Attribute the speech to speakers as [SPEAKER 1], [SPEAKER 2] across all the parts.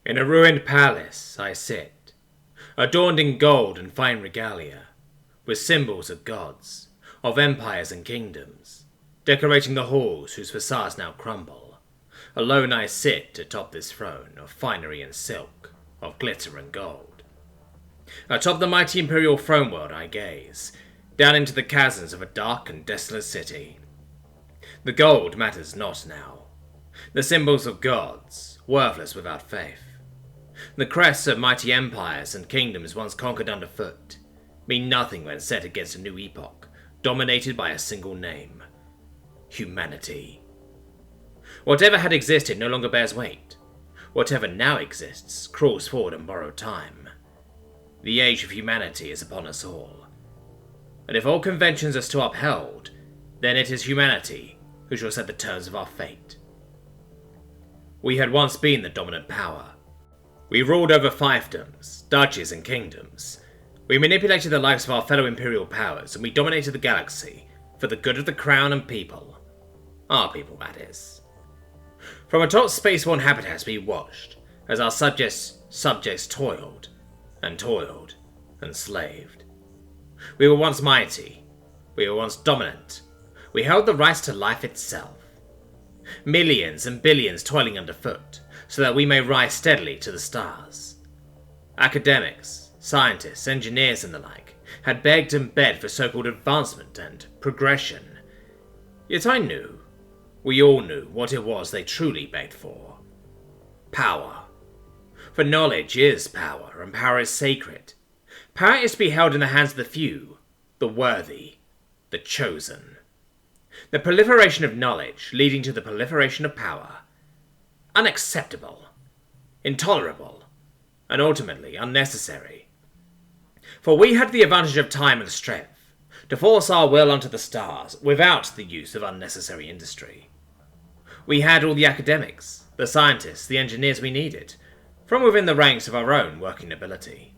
[SPEAKER 1] In a ruined palace I sit, adorned in gold and fine regalia, with symbols of gods, of empires and kingdoms, decorating the halls whose facades now crumble. Alone I sit atop this throne of finery and silk, of glitter and gold. Atop the mighty imperial throne world I gaze, down into the chasms of a dark and desolate city. The gold matters not now. The symbols of gods, worthless without faith. The crests of mighty empires and kingdoms once conquered underfoot mean nothing when set against a new epoch, dominated by a single name: humanity. Whatever had existed no longer bears weight. Whatever now exists crawls forward on borrowed time. The age of humanity is upon us all. And if all conventions are still upheld, then it is humanity who shall set the terms of our fate. We had once been the dominant power. We ruled over fiefdoms, duchies and kingdoms. We manipulated the lives of our fellow imperial powers, and we dominated the galaxy for the good of the crown and people. Our people, that is. From atop spaceborne habitats we watched as our subjects toiled and toiled and slaved. We were once mighty. We were once dominant. We held the rights to life itself. Millions and billions toiling underfoot, so that we may rise steadily to the stars. Academics, scientists, engineers and the like had begged and begged for so-called advancement and progression. Yet I knew, we all knew, what it was they truly begged for. Power. For knowledge is power, and power is sacred. Power is to be held in the hands of the few, the worthy, the chosen. The proliferation of knowledge leading to the proliferation of power. Unacceptable, intolerable, and ultimately unnecessary. For we had the advantage of time and strength to force our will onto the stars without the use of unnecessary industry. We had all the academics, the scientists, the engineers we needed, from within the ranks of our own working nobility.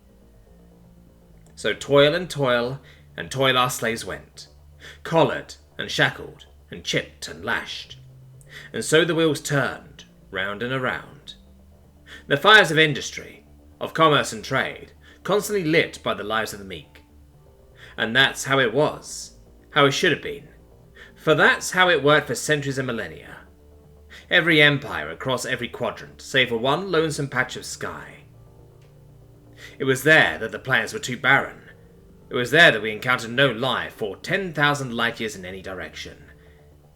[SPEAKER 1] So toil and toil our slaves went, collared and shackled and chipped and lashed. And so the wheels turned, round and around. The fires of industry, of commerce and trade, constantly lit by the lives of the meek. And that's how it was, how it should have been. For that's how it worked for centuries and millennia. Every empire across every quadrant, save for one lonesome patch of sky. It was there that the planets were too barren. It was there that we encountered no life for 10,000 light years in any direction.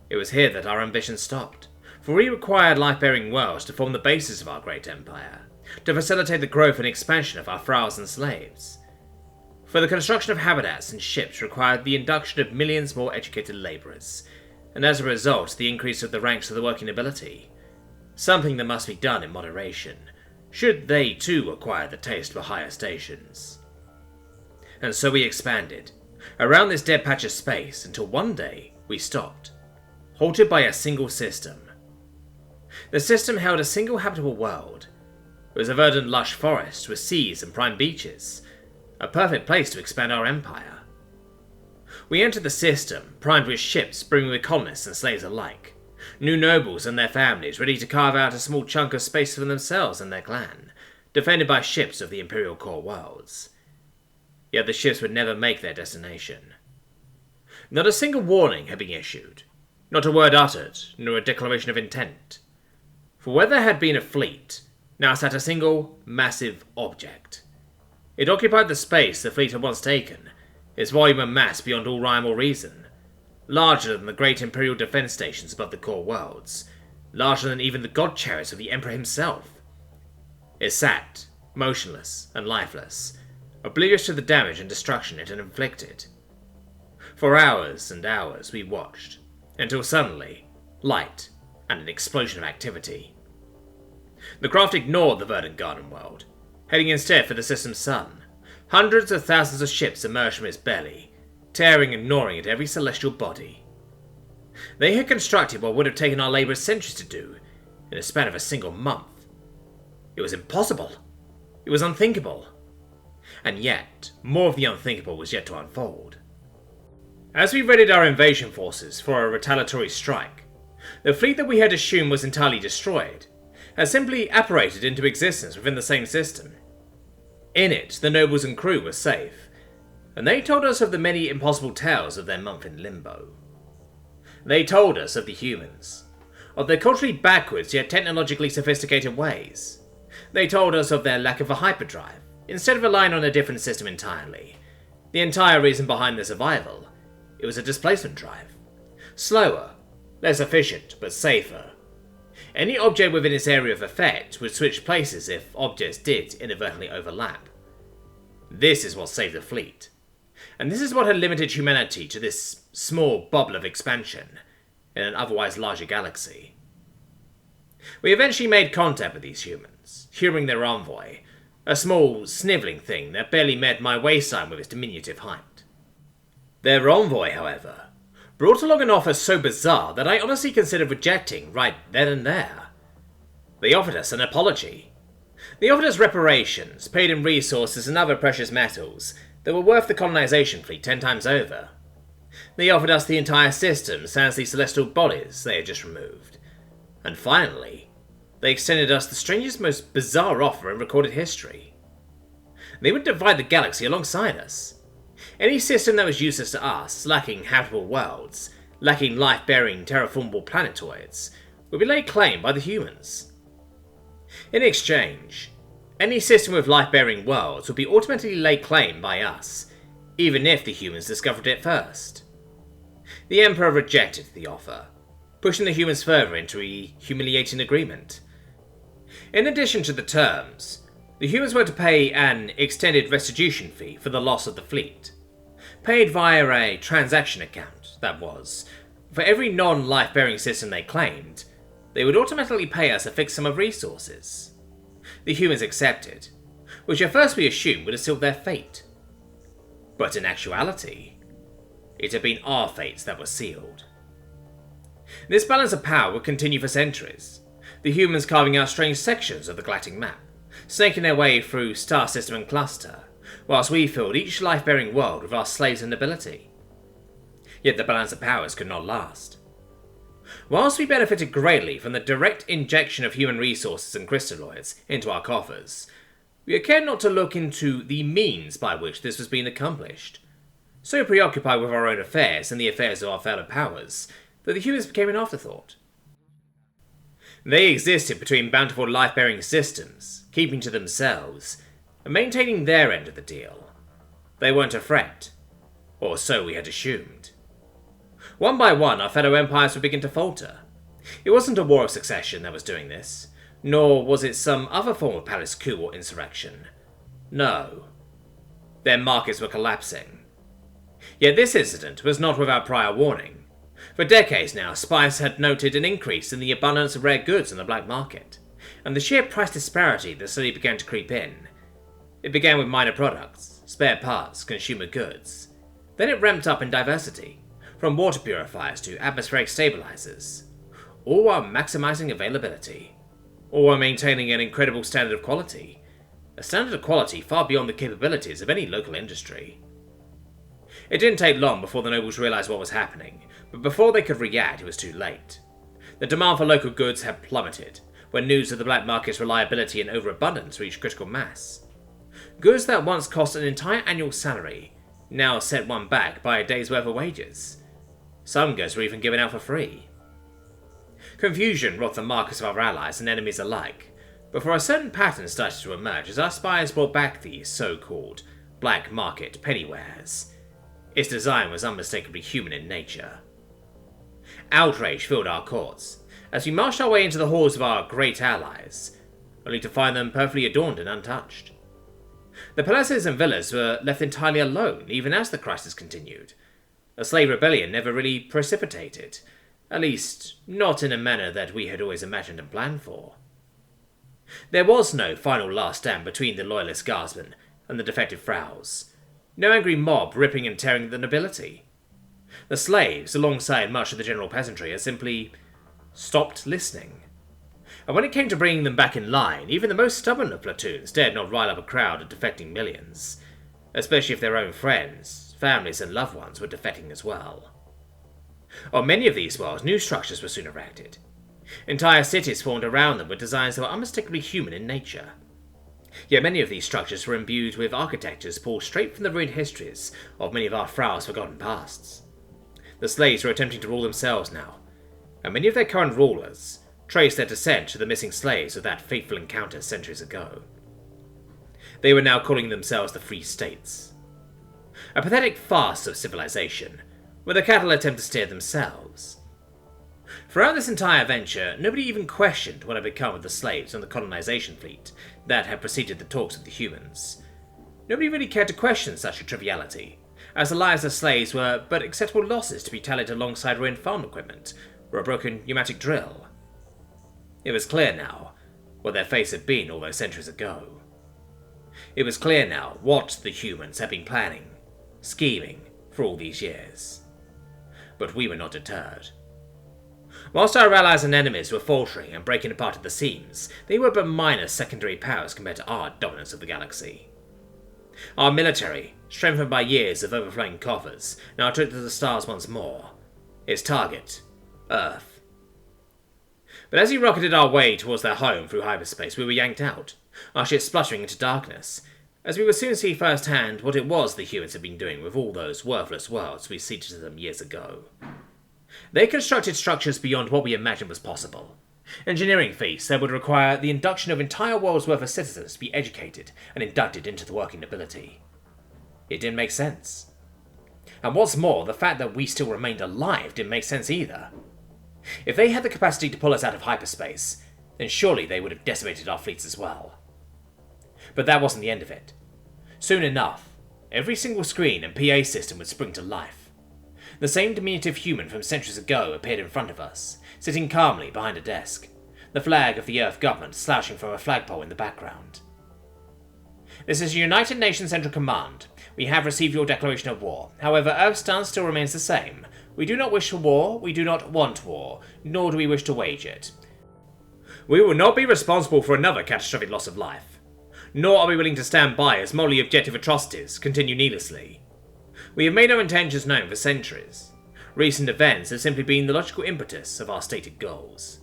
[SPEAKER 1] It was here that our ambition stopped, for we required life-bearing worlds to form the basis of our great empire, to facilitate the growth and expansion of our thralls and slaves. For the construction of habitats and ships required the induction of millions more educated labourers, and as a result the increase of the ranks of the working nobility, something that must be done in moderation, should they too acquire the taste for higher stations. And so we expanded, around this dead patch of space, until one day we stopped, halted by a single system. The system held a single habitable world. It was a verdant lush forest with seas and prime beaches, a perfect place to expand our empire. We entered the system, primed with ships brimming with colonists and slaves alike, new nobles and their families ready to carve out a small chunk of space for themselves and their clan, defended by ships of the Imperial core worlds. Yet the ships would never make their destination. Not a single warning had been issued, not a word uttered, nor a declaration of intent. For where there had been a fleet, now sat a single, massive object. It occupied the space the fleet had once taken, its volume and mass beyond all rhyme or reason, larger than the great Imperial defense stations above the core worlds, larger than even the god chariots of the Emperor himself. It sat, motionless and lifeless, oblivious to the damage and destruction it had inflicted. For hours and hours we watched, until suddenly, light and an explosion of activity. The craft ignored the verdant garden world, heading instead for the system's sun. Hundreds of thousands of ships emerged from its belly, tearing and gnawing at every celestial body. They had constructed what would have taken our labourers centuries to do, in a span of a single month. It was impossible. It was unthinkable. And yet, more of the unthinkable was yet to unfold. As we readied our invasion forces for a retaliatory strike, the fleet that we had assumed was entirely destroyed had simply apparated into existence within the same system. In it, the nobles and crew were safe, and they told us of the many impossible tales of their month in limbo. They told us of the humans, of their culturally backwards yet technologically sophisticated ways. They told us of their lack of a hyperdrive, instead of relying on a different system entirely. The entire reason behind their survival, it was a displacement drive. Slower, less efficient, but safer. Any object within its area of effect would switch places if objects did inadvertently overlap. This is what saved the fleet. And this is what had limited humanity to this small bubble of expansion in an otherwise larger galaxy. We eventually made contact with these humans, humouring their envoy, a small, snivelling thing that barely met my waistline with its diminutive height. Their envoy, however, brought along an offer so bizarre that I honestly considered rejecting right then and there. They offered us an apology. They offered us reparations, paid in resources and other precious metals that were worth the colonization fleet 10 times over. They offered us the entire system sans the celestial bodies they had just removed. And finally, they extended us the strangest, most bizarre offer in recorded history. They would divide the galaxy alongside us. Any system that was useless to us, lacking habitable worlds, lacking life-bearing terraformable planetoids, would be laid claim by the humans. In exchange, any system with life-bearing worlds would be automatically laid claim by us, even if the humans discovered it first. The Emperor rejected the offer, pushing the humans further into a humiliating agreement. In addition to the terms, the humans were to pay an extended restitution fee for the loss of the fleet, paid via a transaction account, that was. For every non-life-bearing system they claimed, they would automatically pay us a fixed sum of resources. The humans accepted, which at first we assumed would have sealed their fate. But in actuality, it had been our fates that were sealed. This balance of power would continue for centuries, the humans carving out strange sections of the galactic map, snaking their way through star system and cluster, whilst we filled each life-bearing world with our slaves and nobility. Yet the balance of powers could not last. Whilst we benefited greatly from the direct injection of human resources and crystalloids into our coffers, we had cared not to look into the means by which this was being accomplished, so preoccupied with our own affairs and the affairs of our fellow powers that the humans became an afterthought. They existed between bountiful life-bearing systems, keeping to themselves, and maintaining their end of the deal. They weren't a threat, or so we had assumed. One by one, our fellow empires would begin to falter. It wasn't a war of succession that was doing this, nor was it some other form of palace coup or insurrection. No. Their markets were collapsing. Yet this incident was not without prior warning. For decades now, spies had noted an increase in the abundance of rare goods on the black market, and the sheer price disparity that slowly began to creep in. It began with minor products, spare parts, consumer goods. Then it ramped up in diversity, from water purifiers to atmospheric stabilizers, all while maximizing availability, all while maintaining an incredible standard of quality, a standard of quality far beyond the capabilities of any local industry. It didn't take long before the nobles realized what was happening, but before they could react, it was too late. The demand for local goods had plummeted when news of the black market's reliability and overabundance reached critical mass. Goods that once cost an entire annual salary now set one back by a day's worth of wages. Some goods were even given out for free. Confusion rocked the markets of our allies and enemies alike, before a certain pattern started to emerge as our spies brought back these so-called black market pennywares. Its design was unmistakably human in nature. Outrage filled our courts as we marched our way into the halls of our great allies, only to find them perfectly adorned and untouched. The palaces and villas were left entirely alone even as the crisis continued. A slave rebellion never really precipitated, at least not in a manner that we had always imagined and planned for. There was no final last stand between the loyalist guardsmen and the defective fraus, no angry mob ripping and tearing the nobility. The slaves, alongside much of the general peasantry, had simply stopped listening. And when it came to bringing them back in line, even the most stubborn of platoons dared not rile up a crowd of defecting millions, especially if their own friends, families and loved ones were defecting as well. On many of these worlds, new structures were soon erected. Entire cities formed around them with designs that were unmistakably human in nature. Yet many of these structures were imbued with architectures pulled straight from the ruined histories of many of our Frau's forgotten pasts. The slaves were attempting to rule themselves now, and many of their current rulers traced their descent to the missing slaves of that fateful encounter centuries ago. They were now calling themselves the Free States. A pathetic farce of civilization, where the cattle attempt to steer themselves. Throughout this entire venture, nobody even questioned what had become of the slaves on the colonization fleet that had preceded the talks with the humans. Nobody really cared to question such a triviality, as the lives of slaves were but acceptable losses to be tallied alongside ruined farm equipment or a broken pneumatic drill. It was clear now what their fates had been all those centuries ago. It was clear now what the humans had been planning, scheming, for all these years. But we were not deterred. Whilst our allies and enemies were faltering and breaking apart at the seams, they were but minor secondary powers compared to our dominance of the galaxy. Our military, strengthened by years of overflowing coffers, now took to the stars once more. Its target, Earth. But as we rocketed our way towards their home through hyperspace, we were yanked out, our ship spluttering into darkness, as we would soon see firsthand what it was the humans had been doing with all those worthless worlds we ceded to them years ago. They constructed structures beyond what we imagined was possible. Engineering feats that would require the induction of entire worlds worth of citizens to be educated and inducted into the working nobility. It didn't make sense. And what's more, the fact that we still remained alive didn't make sense either. If they had the capacity to pull us out of hyperspace, then surely they would have decimated our fleets as well. But that wasn't the end of it. Soon enough, every single screen and PA system would spring to life. The same diminutive human from centuries ago appeared in front of us, sitting calmly behind a desk, the flag of the Earth government slouching from a flagpole in the background. This is United Nations Central Command. We have received your declaration of war. However, Earth's stance still remains the same. We do not wish for war, we do not want war, nor do we wish to wage it. We will not be responsible for another catastrophic loss of life. Nor are we willing to stand by as morally objective atrocities continue needlessly. We have made our intentions known for centuries. Recent events have simply been the logical impetus of our stated goals.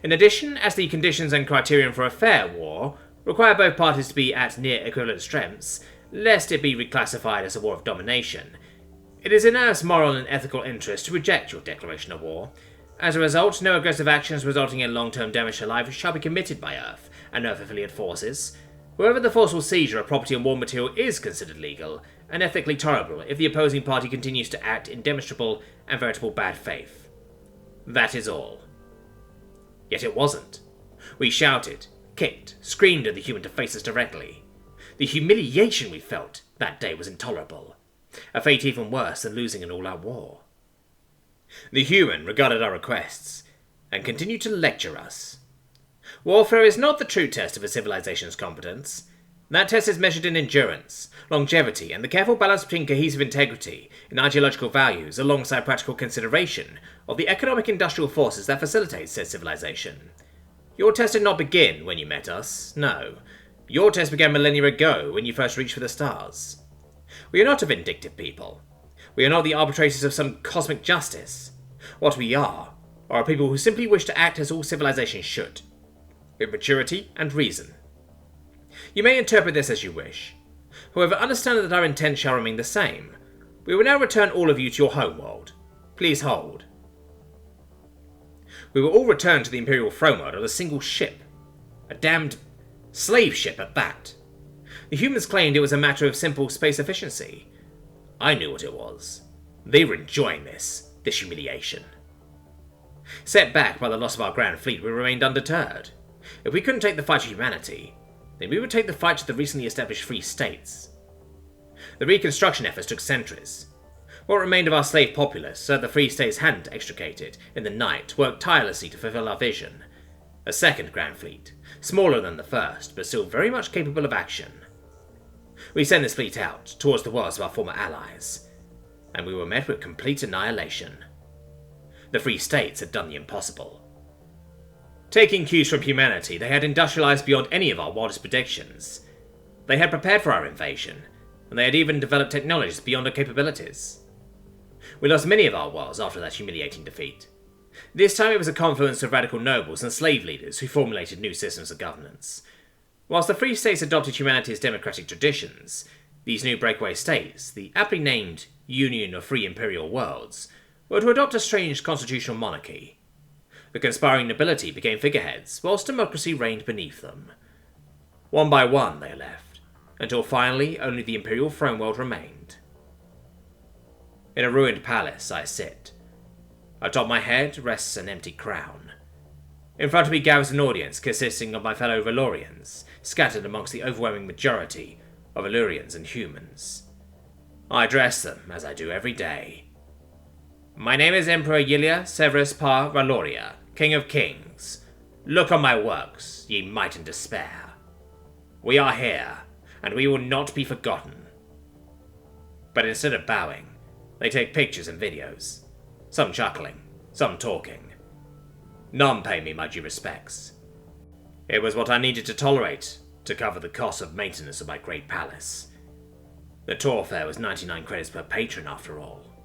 [SPEAKER 1] In addition, as the conditions and criterion for a fair war require both parties to be at near equivalent strengths, lest it be reclassified as a war of domination, it is in Earth's moral and ethical interest to reject your declaration of war. As a result, no aggressive actions resulting in long-term damage to life shall be committed by Earth and Earth-affiliate forces. However, the forceful seizure of property and war material is considered legal and ethically tolerable if the opposing party continues to act in demonstrable and veritable bad faith. That is all. Yet it wasn't. We shouted, kicked, screamed at the human to face us directly. The humiliation we felt that day was intolerable. A fate even worse than losing an all-out war. The human regarded our requests and continued to lecture us. Warfare is not the true test of a civilization's competence. That test is measured in endurance, longevity, and the careful balance between cohesive integrity and ideological values alongside practical consideration of the economic-industrial forces that facilitate said civilization. Your test did not begin when you met us, no. Your test began millennia ago when you first reached for the stars. We are not a vindictive people. We are not the arbitrators of some cosmic justice. What we are a people who simply wish to act as all civilizations should, with maturity and reason. You may interpret this as you wish. However, understand that our intent shall remain the same. We will now return all of you to your homeworld. Please hold. We will all return to the Imperial throne world on a single ship. A damned slave ship at that. The humans claimed it was a matter of simple space efficiency. I knew what it was. They were enjoying this humiliation. Set back by the loss of our grand fleet, we remained undeterred. If we couldn't take the fight to humanity, then we would take the fight to the recently established Free States. The reconstruction efforts took centuries. What remained of our slave populace, so that the Free States hadn't extricated in the night, worked tirelessly to fulfill our vision. A second Grand Fleet, smaller than the first, but still very much capable of action. We sent this fleet out, towards the worlds of our former allies, and we were met with complete annihilation. The Free States had done the impossible. Taking cues from humanity, they had industrialized beyond any of our wildest predictions. They had prepared for our invasion, and they had even developed technologies beyond our capabilities. We lost many of our worlds after that humiliating defeat. This time it was a confluence of radical nobles and slave leaders who formulated new systems of governance. Whilst the Free States adopted humanity's democratic traditions, these new breakaway states, the aptly named Union of Free Imperial Worlds, were to adopt a strange constitutional monarchy. The conspiring nobility became figureheads, whilst democracy reigned beneath them. One by one they left, until finally only the Imperial throne world remained. In a ruined palace I sit. Atop my head rests an empty crown. In front of me gathers an audience consisting of my fellow Valorians, scattered amongst the overwhelming majority of Illyrians and humans. I address them as I do every day. My name is Emperor Ylia Severus Par Valoria, King of Kings. Look on my works, ye might and despair. We are here, and we will not be forgotten. But instead of bowing, they take pictures and videos, some chuckling, some talking. None pay me my due respects. It was what I needed to tolerate to cover the cost of maintenance of my great palace. The tour fare was 99 credits per patron after all.